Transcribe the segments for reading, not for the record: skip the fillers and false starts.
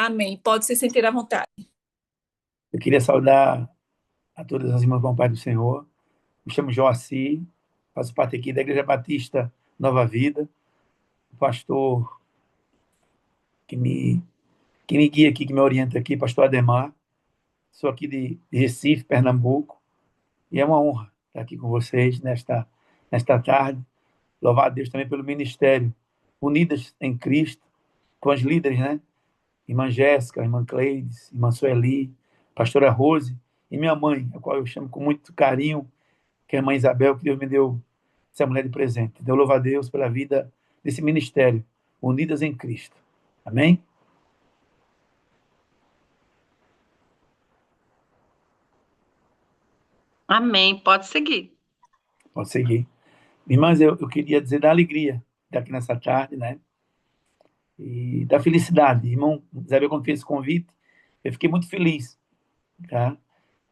Amém. Pode se sentir à vontade. Eu queria saudar a todas as irmãs com o Pai do Senhor. Me chamo Joaci, faço parte aqui da Igreja Batista Nova Vida. O pastor que me, que me guia aqui, que me orienta aqui, pastor Ademar. Sou aqui de Recife, Pernambuco, e é uma honra estar aqui com vocês nesta tarde. Louvar a Deus também pelo ministério Unidas em Cristo, com as líderes, né? Irmã Jéssica, irmã Cleides, irmã Sueli, pastora Rose e minha mãe, a qual eu chamo com muito carinho, que é a irmã Isabel, que Deus me deu essa mulher de presente. Então, louvo a Deus pela vida desse ministério, Unidas em Cristo. Amém? Amém. Pode seguir. Pode seguir. Irmãs, eu queria dizer da alegria de aqui nessa tarde, né? E da felicidade. Irmão Isabel, quando fez esse convite, eu fiquei muito feliz, tá?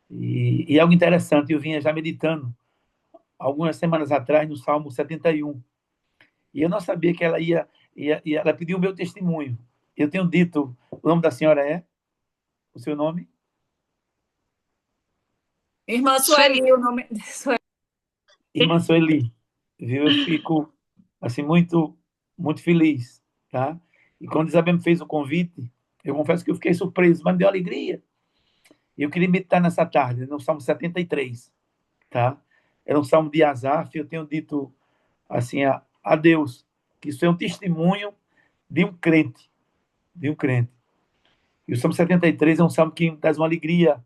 E algo interessante, eu vinha já meditando algumas semanas atrás no Salmo 71. E eu não sabia que ela ia ela pediu o meu testemunho. Eu tenho dito, o nome da senhora é? O seu nome? Irmã Sueli, o nome. Irmã Sueli. Viu? Eu fico, assim, muito feliz, tá? E quando Isabel me fez o convite, eu confesso que eu fiquei surpreso, mas me deu alegria. E eu queria meditar nessa tarde, no Salmo 73, tá? É um salmo de Asaf, eu tenho dito, assim, a Deus, que isso é um testemunho de um crente, de um crente. E o Salmo 73 é um salmo que traz uma alegria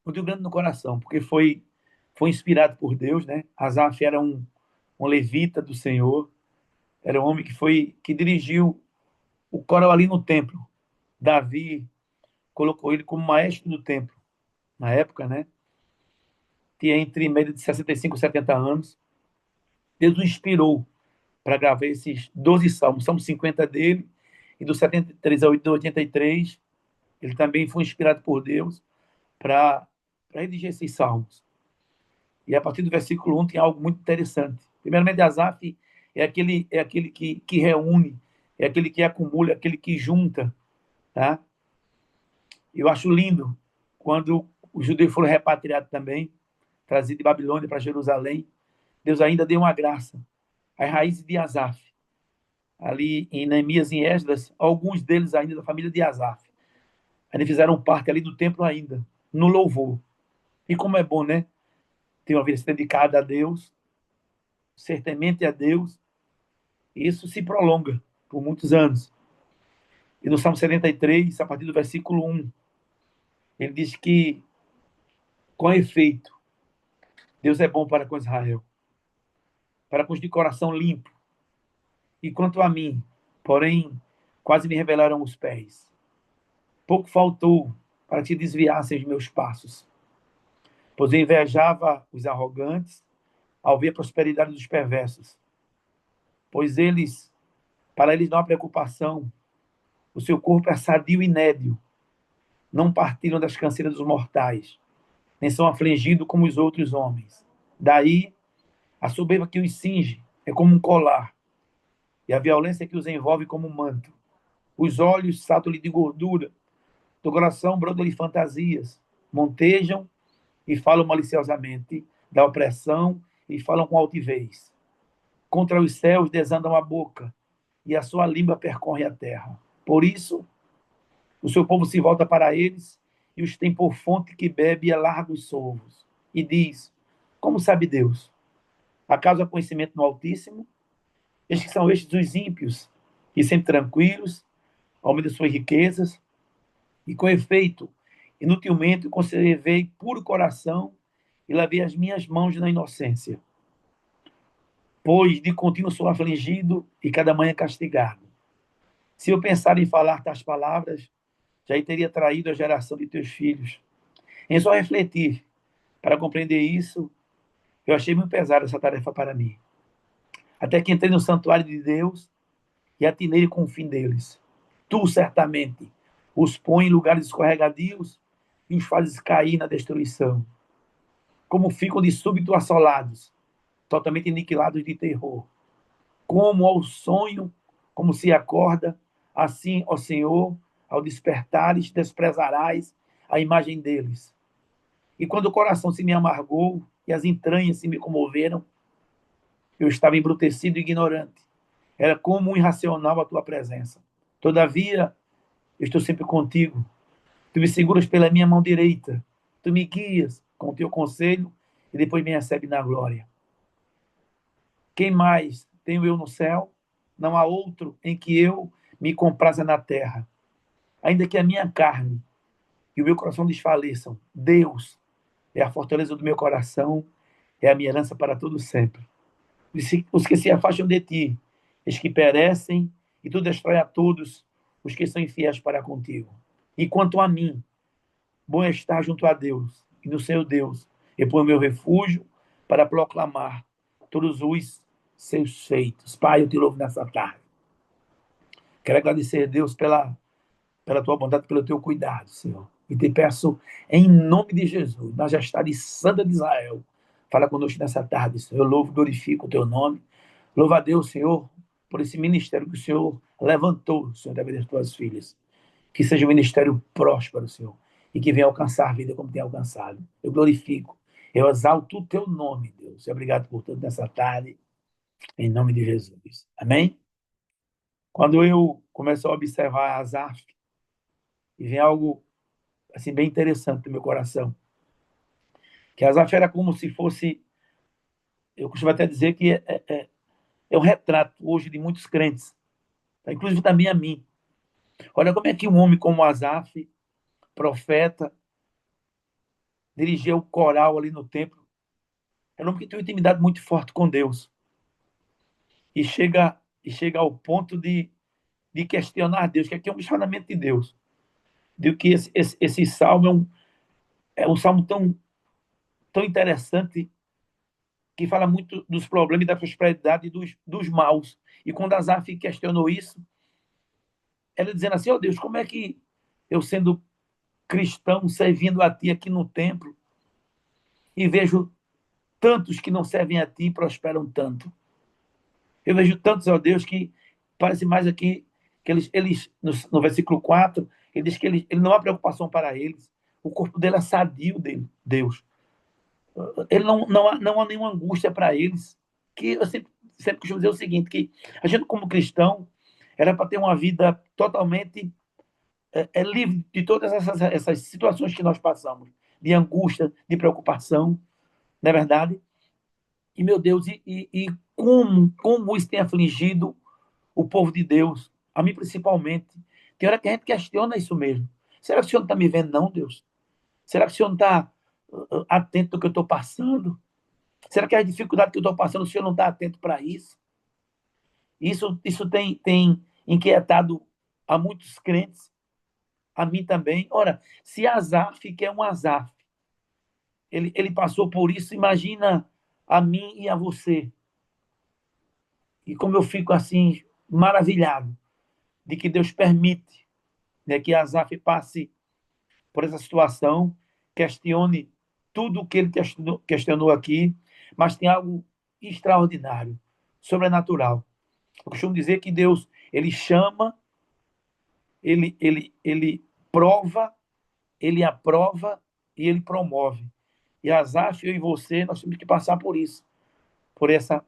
muito grande no coração, porque foi inspirado por Deus, né? Asaf era um levita do Senhor, era um homem que dirigiu o coral ali no templo. Davi colocou ele como maestro do templo na época, né? Tinha entre média de 65 e 70 anos. Deus o inspirou para gravar esses 12 salmos, são 50 dele, e do 73 ao 83, ele também foi inspirado por Deus para redigir esses salmos. E a partir do versículo 1 tem algo muito interessante. Primeiramente, Asaf é aquele que reúne, é aquele que acumula, é aquele que junta. Tá? Eu acho lindo quando os judeus foram repatriados também, trazidos de Babilônia para Jerusalém. Deus ainda deu uma graça. As raízes de Asaf, ali em Neemias e Esdras, alguns deles ainda da família de Asaf, ainda fizeram parte ali do templo ainda, no louvor. E como é bom, né? Ter uma vida dedicada a Deus, ser temente a Deus, isso se prolonga por muitos anos. E no Salmo 73, a partir do versículo 1, ele diz que, com efeito, Deus é bom para com Israel, para com os de coração limpo. E quanto a mim, porém, quase me revelaram os pés. Pouco faltou para te desviassem os meus passos. Pois eu invejava os arrogantes ao ver a prosperidade dos perversos. Pois para eles não há preocupação, o seu corpo é sadio e nédio. Não partilham das canseiras dos mortais, nem são afligidos como os outros homens. Daí, a soberba que os cinge é como um colar, e a violência que os envolve como um manto. Os olhos saltam-lhe de gordura, do coração brodam-lhe fantasias, montejam e falam maliciosamente da opressão e falam com altivez. Contra os céus desandam a boca, e a sua língua percorre a terra. Por isso, o seu povo se volta para eles e os tem por fonte que bebe a largos sorvos. E diz, como sabe Deus? Acaso há conhecimento no Altíssimo? Estes são estes os ímpios, e sempre tranquilos, aumentam suas riquezas, e com efeito, inutilmente conservei puro coração e lavei as minhas mãos na inocência. Pois de contínuo sou afligido e cada manhã castigado. Se eu pensar em falar tais palavras, já teria traído a geração de teus filhos. Em só refletir, para compreender isso, eu achei muito pesada essa tarefa para mim. Até que entrei no santuário de Deus e atinei com o fim deles. Tu, certamente, os põe em lugares escorregadios e os fazes cair na destruição. Como ficam de súbito assolados, totalmente aniquilados de terror. Como ao sonho, como se acorda, assim, ó Senhor, ao despertares, desprezarás a imagem deles. E quando o coração se me amargou e as entranhas se me comoveram, eu estava embrutecido e ignorante. Era como um irracional a tua presença. Todavia, eu estou sempre contigo. Tu me seguras pela minha mão direita. Tu me guias com o teu conselho e depois me recebe na glória. Quem mais tenho eu no céu? Não há outro em que eu me compraza na terra. Ainda que a minha carne e o meu coração desfaleçam, Deus é a fortaleza do meu coração, é a minha herança para todo sempre. Os que se afastam de ti, os que perecem, e tu destrói a todos os que são infiéis para contigo. E quanto a mim, bom é estar junto a Deus, e no Senhor Deus, eu ponho meu refúgio para proclamar todos os seus feitos. Pai, eu te louvo nessa tarde. Quero agradecer a Deus pela tua bondade, pelo teu cuidado, Senhor. E te peço, em nome de Jesus, Majestade Santa de Israel, fala conosco nessa tarde, Senhor. Eu louvo, glorifico o teu nome. Louva a Deus, Senhor, por esse ministério que o Senhor levantou, Senhor, da vida das tuas filhas. Que seja um ministério próspero, Senhor, e que venha alcançar a vida como tem alcançado. Eu glorifico, eu exalto o teu nome, Deus. E obrigado por tudo nessa tarde, em nome de Jesus. Amém? Quando eu começo a observar Asaf, e vem algo assim bem interessante no meu coração, que Asaf era como se fosse, eu costumo até dizer que é um retrato hoje de muitos crentes, tá? Inclusive também a mim. Olha como é que um homem como Asaf, profeta, dirigia o coral ali no templo. É um homem que tem uma intimidade muito forte com Deus. E chega ao ponto de questionar Deus, que aqui é um questionamento de Deus. De que esse salmo é um salmo tão interessante, que fala muito dos problemas e da prosperidade e dos maus. E quando Asaf questionou isso, ela dizendo assim: ó Deus, como é que eu, sendo cristão, servindo a ti aqui no templo, e vejo tantos que não servem a ti e prosperam tanto? Eu vejo tantos, ó Deus, que parece mais aqui que eles no versículo 4, ele diz que ele não há preocupação para eles. O corpo dele é sadio, Deus. Ele não há nenhuma angústia para eles. Que eu sempre costumo dizer o seguinte, que a gente, como cristão, era para ter uma vida totalmente livre de todas essas situações que nós passamos, de angústia, de preocupação, não é verdade? E, meu Deus, e como isso tem afligido o povo de Deus, a mim principalmente. Tem hora que a gente questiona isso mesmo. Será que o Senhor não está me vendo, não, Deus? Será que o Senhor não está atento do que eu estou passando? Será que a dificuldade que eu estou passando, o Senhor não está atento para isso? Isso tem inquietado a muitos crentes, a mim também. Ora, se Asaf, que é um Asaf, ele passou por isso, imagina a mim e a você. E como eu fico assim, maravilhado de que Deus permite, né, que Asaf passe por essa situação, questione tudo o que ele questionou aqui, mas tem algo extraordinário, sobrenatural. Eu costumo dizer que Deus, ele chama, ele prova, ele aprova e ele promove. E Asaf, eu e você, nós temos que passar por isso, por essa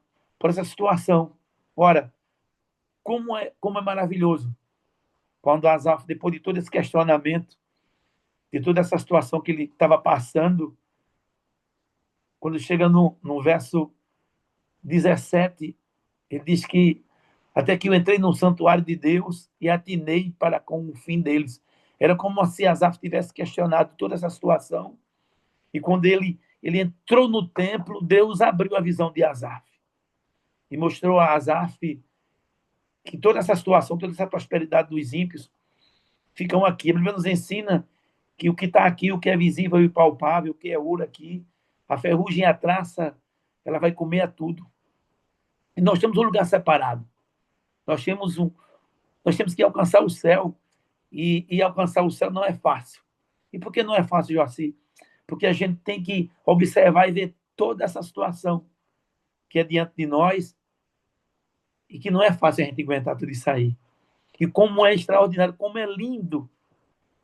situação. Ora, como é maravilhoso quando Asaf, depois de todo esse questionamento, de toda essa situação que ele estava passando, quando chega no verso 17, ele diz que até que eu entrei no santuário de Deus e atinei para com o fim deles. Era como se Asaf tivesse questionado toda essa situação, e quando ele entrou no templo, Deus abriu a visão de Asaf e mostrou a Asaf que toda essa situação, toda essa prosperidade dos ímpios ficam aqui. A Bíblia nos ensina que o que está aqui, o que é visível e palpável, o que é ouro aqui, a ferrugem e a traça, ela vai comer a tudo. E nós temos um lugar separado. Nós temos que alcançar o céu, e alcançar o céu não é fácil. E por que não é fácil, Joaci? Porque a gente tem que observar e ver toda essa situação que é diante de nós, e que não é fácil a gente aguentar tudo isso aí. E como é extraordinário, como é lindo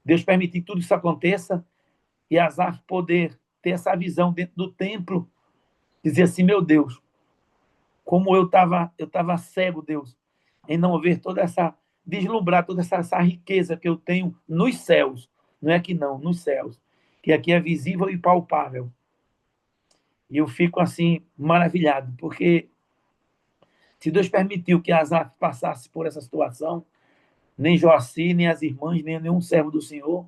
Deus permitir que tudo isso aconteça e Asaf poder ter essa visão dentro do templo, dizer assim, meu Deus, como eu tava cego, Deus, em não ver toda essa, deslumbrar toda essa riqueza que eu tenho nos céus, não é aqui não, nos céus, que aqui é visível e palpável. E eu fico assim, maravilhado, porque se Deus permitiu que Asaf passasse por essa situação, nem Joaci, nem as irmãs, nem nenhum servo do Senhor,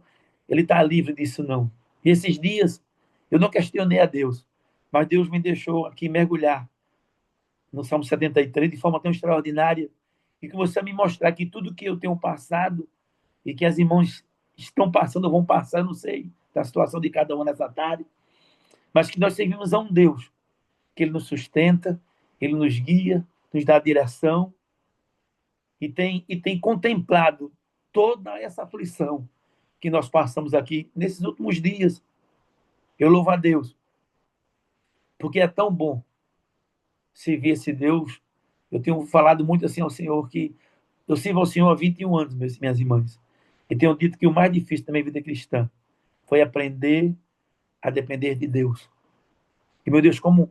ele está livre disso não. E esses dias, eu não questionei a Deus, mas Deus me deixou aqui mergulhar no Salmo 73 de forma tão extraordinária, e que você me mostrar que tudo que eu tenho passado e que as irmãs estão passando, vão passar, eu não sei, da situação de cada uma nessa tarde, mas que nós servimos a um Deus, que Ele nos sustenta, Ele nos guia, nos dá direção, e tem contemplado toda essa aflição que nós passamos aqui nesses últimos dias. Eu louvo a Deus, porque é tão bom servir esse Deus. Eu tenho falado muito assim ao Senhor que eu sirvo ao Senhor há 21 anos, minhas irmãs. E tenho dito que o mais difícil da minha vida cristã foi aprender a depender de Deus. E, meu Deus, como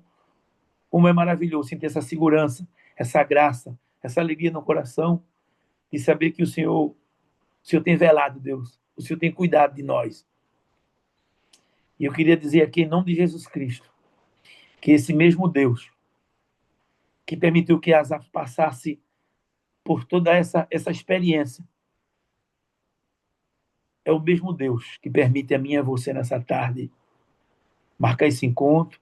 é maravilhoso sentir essa segurança, essa graça, essa alegria no coração e saber que o Senhor tem velado, Deus. O Senhor tem cuidado de nós. E eu queria dizer aqui, em nome de Jesus Cristo, que esse mesmo Deus que permitiu que Asaf passasse por toda essa experiência é o mesmo Deus que permite a mim e a você nessa tarde marcar esse encontro,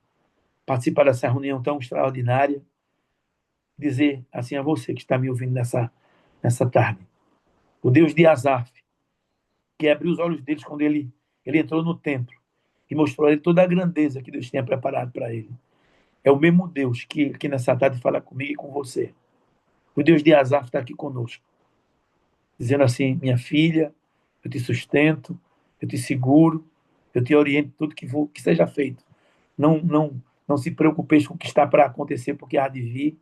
participar dessa reunião tão extraordinária, dizer assim a você que está me ouvindo nessa tarde. O Deus de Asaf, que abriu os olhos deles quando ele entrou no templo e mostrou a ele toda a grandeza que Deus tinha preparado para ele. É o mesmo Deus que aqui nessa tarde fala comigo e com você. O Deus de Asaf está aqui conosco, dizendo assim, minha filha, eu te sustento, eu te seguro, eu te oriento tudo que seja feito. Não se preocupeis com o que está para acontecer, porque há de vir.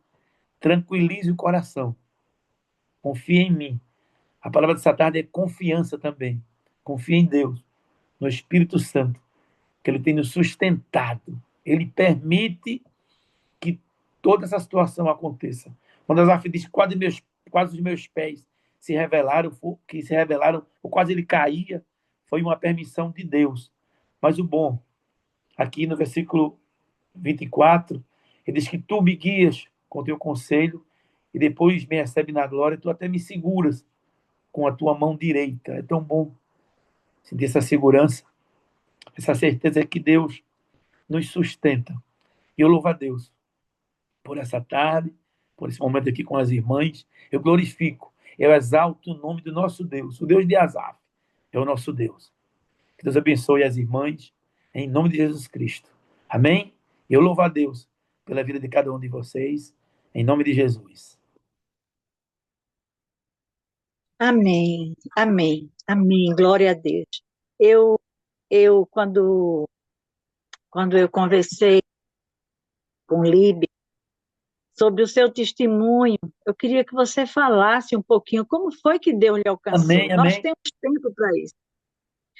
Tranquilize o coração. Confie em mim. A palavra dessa tarde é confiança também. Confie em Deus, no Espírito Santo, que Ele tem nos sustentado. Ele permite que toda essa situação aconteça. Quando Asaf diz que quase os meus pés se revelaram, ou quase ele caía, foi uma permissão de Deus. Mas o bom, aqui no versículo 24, ele diz que tu me guias com teu conselho e depois me recebe na glória, tu até me seguras com a tua mão direita. É tão bom sentir essa segurança, essa certeza que Deus nos sustenta. E eu louvo a Deus por essa tarde, por esse momento aqui com as irmãs. Eu glorifico, eu exalto o nome do nosso Deus, o Deus de Asaf, é o nosso Deus. Que Deus abençoe as irmãs, em nome de Jesus Cristo. Amém? Eu louvo a Deus pela vida de cada um de vocês, em nome de Jesus. Amém, amém, amém, glória a Deus. Eu, eu quando eu conversei com o Líbia sobre o seu testemunho, eu queria que você falasse um pouquinho como foi que Deus lhe alcançou. Amém, Nós amém. temos tempo para isso,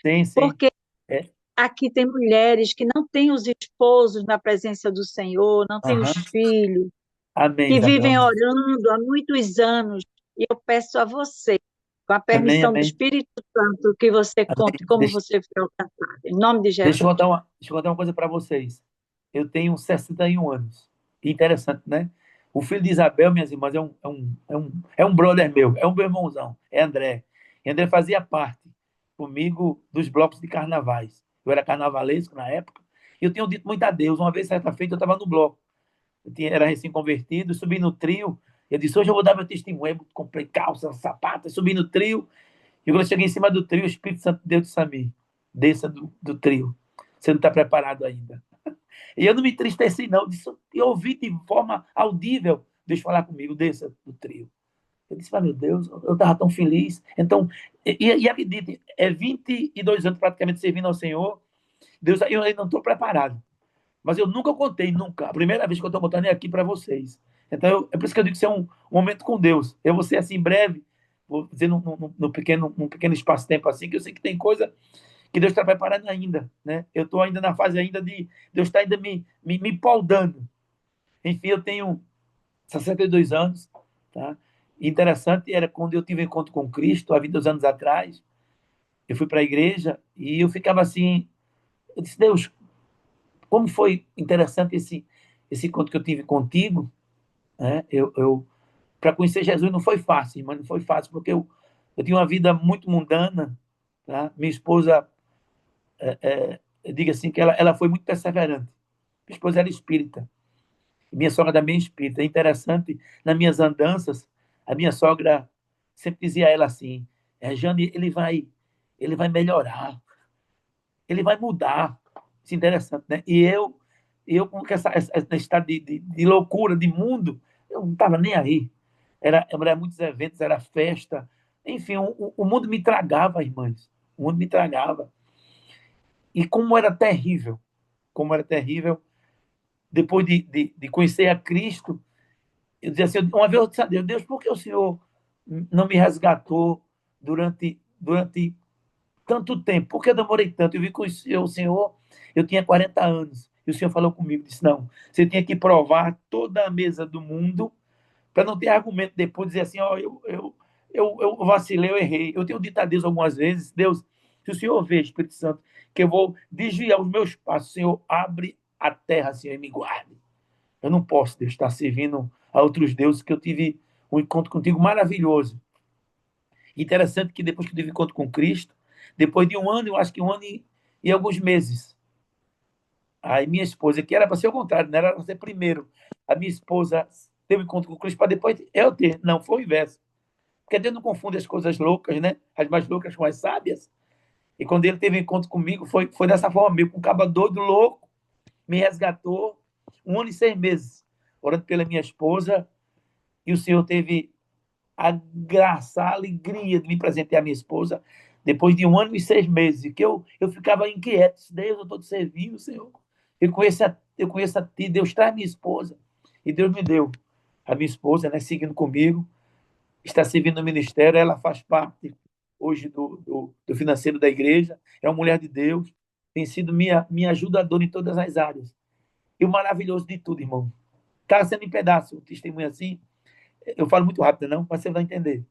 Sim, sim. porque É. aqui tem mulheres que não têm os esposos na presença do Senhor, não têm os Aham. filhos, Amém, que Isabel. vivem orando há muitos anos, e eu peço a você, com a Amém, permissão do amém. Espírito Santo, que você Amém. conte como você foi alcançado. Em nome de Deixa eu Jesus. contar uma coisa para vocês. Eu tenho 61 anos. Interessante, né? O filho de Isabel, minhas irmãs, é um brother meu, é um meu irmãozão, é André. E André fazia parte comigo dos blocos de carnavais. Eu era carnavalesco na época. E eu tenho dito muito a Deus. Uma vez, certa feita, eu estava no bloco. Era recém-convertido, subi no trio. Eu disse, hoje eu vou dar meu testemunho. Eu comprei calça, sapato, subi no trio. E quando eu cheguei em cima do trio, o Espírito Santo de Deus disse a mim, desça do trio. Você não está preparado ainda. E eu não me entristeci, não. Eu ouvi de forma audível Deus falar comigo, desça do trio. Eu disse, meu Deus, eu estava tão feliz. Então, e acredite, 22 anos praticamente servindo ao Senhor. Deus, eu ainda não estou preparado. Mas eu nunca contei, nunca. A primeira vez que eu estou botando é aqui para vocês. Então, é por isso que eu digo que isso é um momento com Deus. Eu vou ser assim, em breve, vou dizer num pequeno espaço-tempo assim, que eu sei que tem coisa que Deus está preparando ainda, né? Eu estou ainda na fase ainda de Deus está ainda me poldando. Enfim, eu tenho 62 anos, tá? Interessante era quando eu tive encontro com Cristo, há 22 anos atrás, eu fui para a igreja e eu ficava assim, eu disse, Deus, como foi interessante esse encontro que eu tive contigo, né? Para conhecer Jesus não foi fácil, mas não foi fácil porque eu tinha uma vida muito mundana, tá? Minha esposa, eu digo assim, que ela foi muito perseverante. Minha esposa era espírita, minha sogra também é espírita. É interessante, nas minhas andanças, a minha sogra sempre dizia a ela assim, Jane, ele vai melhorar, ele vai mudar. Isso é interessante, né? E eu com esse estado de loucura, de mundo, eu não estava nem aí. Era muitos eventos, era festa. Enfim, o mundo me tragava, irmãs. O mundo me tragava. E como era terrível, depois de conhecer a Cristo, eu dizia assim, uma vez eu disse a Deus, Deus, por que o Senhor não me resgatou durante tanto tempo? Por que eu demorei tanto? Eu vi com o Senhor, eu tinha 40 anos, e o Senhor falou comigo, disse, não, você tinha que provar toda a mesa do mundo para não ter argumento depois, dizer assim, ó, eu vacilei, eu errei. Eu tenho dito a Deus algumas vezes, Deus, se o Senhor vê, Espírito Santo, que eu vou desviar os meus passos, Senhor, abre a terra, Senhor, e me guarde. Eu não posso, Deus, estar servindo a outros deuses, que eu tive um encontro contigo maravilhoso. Interessante que depois que eu tive encontro com Cristo, depois de um ano, eu acho que um ano e alguns meses, aí minha esposa, que era para ser o contrário, não era para ser primeiro, a minha esposa teve encontro com Cristo para depois eu ter. Não, foi o inverso. Porque Deus não confunde as coisas loucas, né? As mais loucas com as sábias. E quando ele teve encontro comigo, foi dessa forma mesmo, com um caba doido, louco, me resgatou, um ano e 6 meses, orando pela minha esposa, e o Senhor teve a graça, a alegria de me presentear a minha esposa, depois de um ano e 6 meses, que eu ficava inquieto, Deus, eu estou te servindo, Senhor. Eu conheço a Ti, Deus traz minha esposa. E Deus me deu a minha esposa, né, seguindo comigo, está servindo no ministério, ela faz parte hoje do financeiro da igreja, é uma mulher de Deus, tem sido minha ajudadora em todas as áreas. E o maravilhoso de tudo, irmão, está sendo em pedaço, o testemunho assim, eu falo muito rápido, não, mas você vai entender.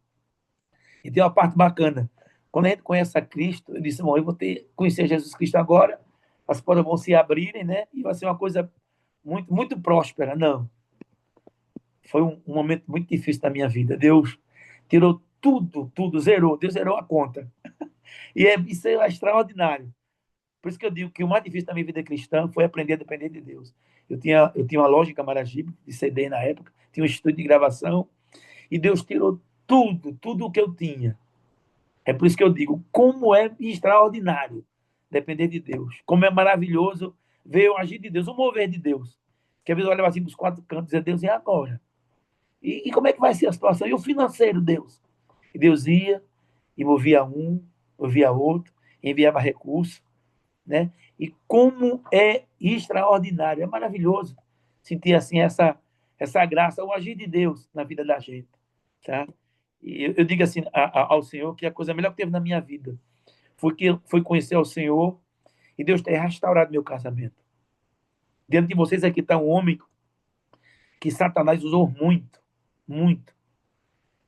E tem uma parte bacana. Quando a gente conhece a Cristo, eu disse, bom, eu vou conhecer Jesus Cristo agora, as portas vão se abrirem, né? E vai ser uma coisa muito, muito próspera. Não. Foi um momento muito difícil da minha vida. Deus tirou tudo, zerou. Deus zerou a conta. E isso é extraordinário. Por isso que eu digo que o mais difícil da minha vida cristã foi aprender a depender de Deus. Eu tinha uma loja em Camaragibe, de CD na época, tinha um estúdio de gravação, e Deus tirou tudo o que eu tinha. É por isso que eu digo, como é extraordinário depender de Deus. Como é maravilhoso ver o agir de Deus, o mover de Deus. Que às vezes eu olhava assim para os quatro cantos e dizia, Deus, e agora? E como é que vai ser a situação? E o financeiro, Deus? E Deus ia e movia outro, enviava recursos, né? E como é extraordinário, é maravilhoso sentir assim essa graça, o agir de Deus na vida da gente, tá? E eu digo assim ao Senhor que a coisa melhor que teve na minha vida foi conhecer ao Senhor e Deus ter restaurado meu casamento. Diante de vocês aqui está um homem que Satanás usou muito, muito.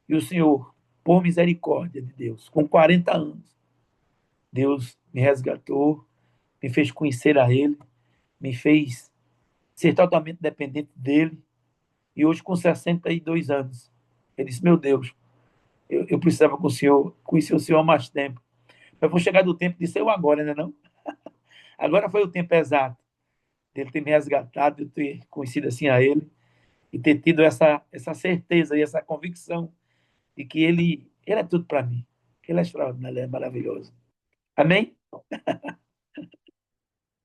E o Senhor, por misericórdia de Deus, com 40 anos, Deus me resgatou, me fez conhecer a Ele, me fez ser totalmente dependente dEle. E hoje, com 62 anos, ele disse, meu Deus, eu precisava conhecer o Senhor há mais tempo. Eu vou chegar do tempo de ser eu agora, né, não? Agora foi o tempo exato dele ter me resgatado, de eu ter conhecido assim a ele e ter tido essa certeza e essa convicção de que ele é tudo para mim. Ele é extraordinário, ele é maravilhoso. Amém?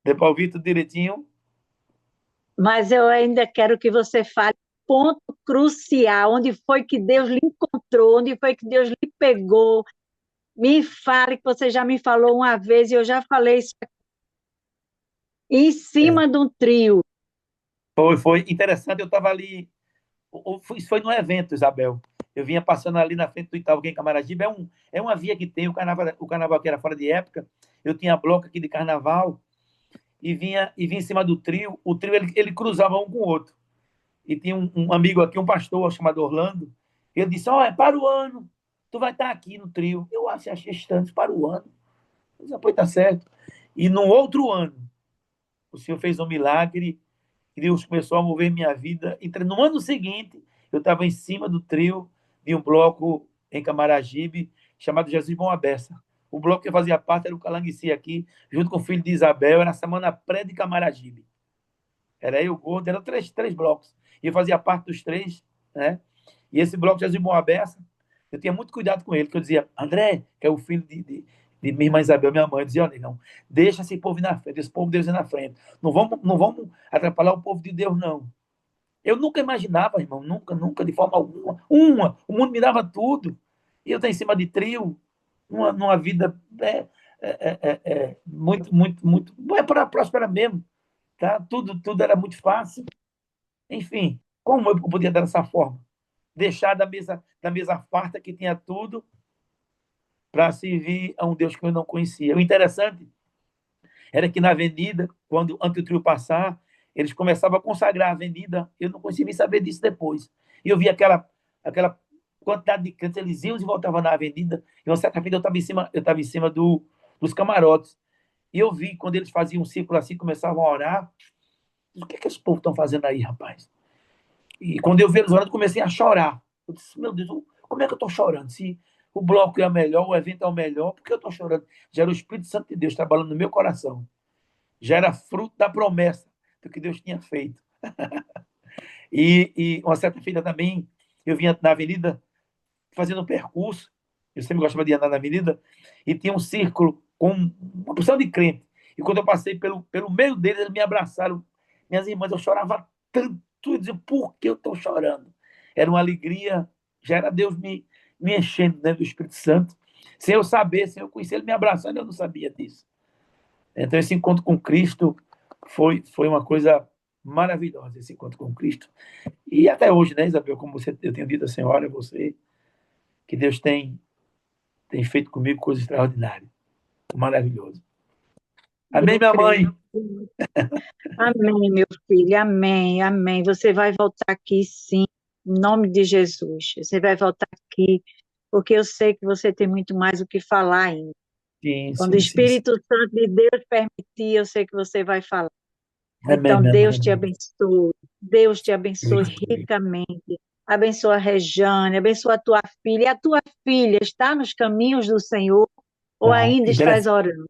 Deu para ouvir tudo direitinho? Mas eu ainda quero que você fale ponto crucial, onde foi que Deus lhe encontrou, onde foi que Deus lhe pegou. Me fale, que você já me falou uma vez, e eu já falei isso aqui, em É. cima de um trio. Foi interessante. Eu estava ali. Isso foi num evento, Isabel. eu vinha passando ali na frente do Itaú, aqui em Camaragibe, é uma via que tem, o carnaval que era fora de época, eu tinha bloco aqui de carnaval, e vinha em cima do trio, o trio ele cruzava um com o outro. E tinha um amigo aqui, um pastor chamado Orlando, ele disse, é para o ano, tu vai estar aqui no trio. Eu achei estranho, para o ano. Eu disse, pois tá certo. E no outro ano, o Senhor fez um milagre, e Deus começou a mover minha vida. No ano seguinte, eu estava em cima do trio de um bloco em Camaragibe, chamado Jesus Bom Abessa. O bloco que eu fazia parte era o Calanguici aqui, junto com o filho de Isabel, era a semana pré de Camaragibe. Era eu, o Gordo, eram três blocos. E eu fazia parte dos três, né? E esse bloco de Jesus Bom Abessa, eu tinha muito cuidado com ele, que eu dizia, André, que é o filho de minha irmã Isabel, minha mãe, eu dizia, olha, não, deixa esse povo ir na frente, esse povo de Deus ir na frente. Não vamos atrapalhar o povo de Deus, não. Eu nunca imaginava, irmão, nunca, de forma alguma. O mundo me dava tudo. E eu estou em cima de trio, numa vida muito. Não é para próspera mesmo. Tá? Tudo era muito fácil. Enfim, como eu podia dar dessa forma? Deixar da mesa farta que tinha tudo para servir a um Deus que eu não conhecia. O interessante era que na avenida, antes do trio passar, eles começavam a consagrar a avenida. Eu não consegui saber disso depois. E eu vi aquela quantidade de crentes, eles iam e voltavam na avenida. E uma certa feita eu estava em cima dos camarotes. E eu vi, quando eles faziam um círculo assim, começavam a orar. O que é que esse povo estão fazendo aí, rapaz? E quando eu vi eles orando, comecei a chorar. Eu disse, meu Deus, como é que eu estou chorando? Se o bloco é o melhor, o evento é o melhor, por que eu estou chorando? Já era o Espírito Santo de Deus trabalhando no meu coração. Já era fruto da promessa do que Deus tinha feito. E uma certa feita também, eu vinha na avenida fazendo um percurso, eu sempre gostava de andar na avenida, e tinha um círculo com uma porção de crente. E quando eu passei pelo meio deles, eles me abraçaram. Minhas irmãs, eu chorava tanto, eu dizia, por que eu estou chorando? Era uma alegria, já era Deus me enchendo, né, do Espírito Santo, sem eu saber, sem eu conhecer, ele me abraçando, eu não sabia disso. Então, esse encontro com Cristo foi uma coisa maravilhosa, esse encontro com Cristo. E até hoje, né, Isabel, como eu tenho dito à senhora, você, que Deus tem feito comigo coisas extraordinárias, maravilhoso. Amém, minha mãe? Amém, meu filho, amém, amém. Você vai voltar aqui, sim, em nome de Jesus. Você vai voltar aqui, porque eu sei que você tem muito mais o que falar ainda. Sim, Quando o Espírito Santo de Deus permitir, eu sei que você vai falar. Amém, então, Deus amém. te abençoe. Deus te abençoe ricamente. Abençoa a Rejane, abençoa a tua filha. E a tua filha está nos caminhos do Senhor ou ainda estás orando?